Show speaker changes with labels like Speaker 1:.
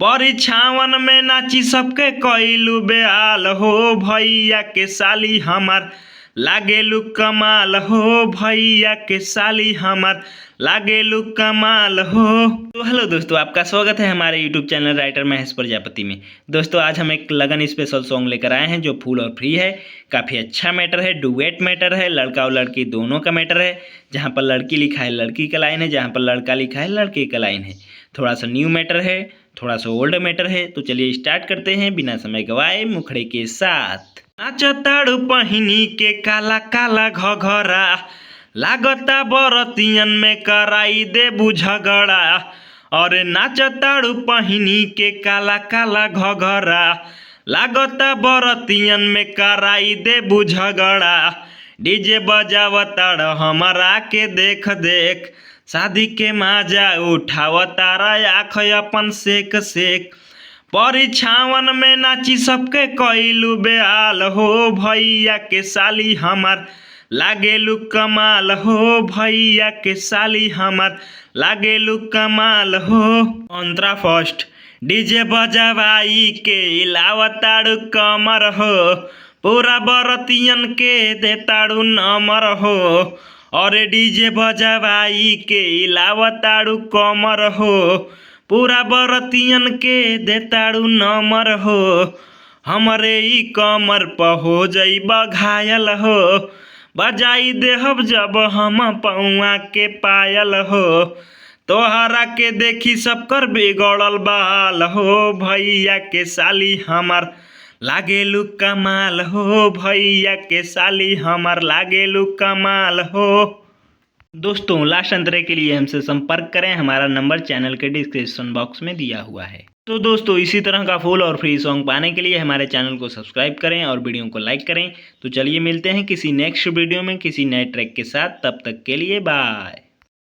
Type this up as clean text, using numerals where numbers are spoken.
Speaker 1: परिछावन में नाची सबके कइलू बेहाल हो भैया के साली हमार लागेलू कमाल हो भैया के साली हमार लागेलू कमाल हो। तो हेलो दोस्तों, आपका स्वागत है हमारे YouTube channel writer Mahesh Prajapati में। दोस्तों आज हम एक लगन स्पेशल सॉन्ग लेकर आए हैं जो फुल और फ्री है। काफ़ी अच्छा मैटर है, डुएट मैटर है, लड़का और लड़की दोनों का मैटर है। जहाँ पर लड़की लिखा है लड़की का लाइन है, जहाँ पर लड़का लिखा है लड़के का लाइन है। थोड़ा सा न्यू मैटर है, थोड़ा सा ओल्ड मैटर है। तो चलिए स्टार्ट करते हैं बिना समय गवाए मुखड़े के साथ। नाचताड़ू पहिनी के काला काला घघरा, लागता बरतियन में कराई देबू झगड़ा। और नाचताड़ू पहिनी के काला काला घघरा, लागता बरतियन में कराई देबू झगड़ा। डीजे बजावताड़ हमारा के देख देख, शादी के मजा उठावतारा आँख अपन सेक सेक। परिछावन में नाची सबके कइलू बेहाल हो भैया के साली हमार लागेलू कमाल हो भैया के साली हमार लागेलू कमाल हो। अंतरा फर्स्ट डीजे बजावाई के लावताड़ू कमर हो, पूरा बरतियन के देताड़ू नमर हो। और डीजे बजावाई के लावताड़ू कमर हो, पूरा बरतियन के देताड़ू नमर हो। हमरे ई कमर पर हो जइबा घायल हो, बजाई देहब जब हम पौआ के पायल हो। तोहरा के देखी सबकर बिगड़ल बाल हो भैया के साली हमार लागेलू कमाल हो भैया के साली हमार लागेलू कमाल हो। दोस्तों लास्ट अंतरे के लिए हमसे संपर्क करें, हमारा नंबर चैनल के डिस्क्रिप्शन बॉक्स में दिया हुआ है। तो दोस्तों इसी तरह का फुल और फ्री सॉन्ग पाने के लिए हमारे चैनल को सब्सक्राइब करें और वीडियो को लाइक करें। तो चलिए मिलते हैं किसी नेक्स्ट वीडियो में किसी नए ट्रैक के साथ, तब तक के लिए बाय।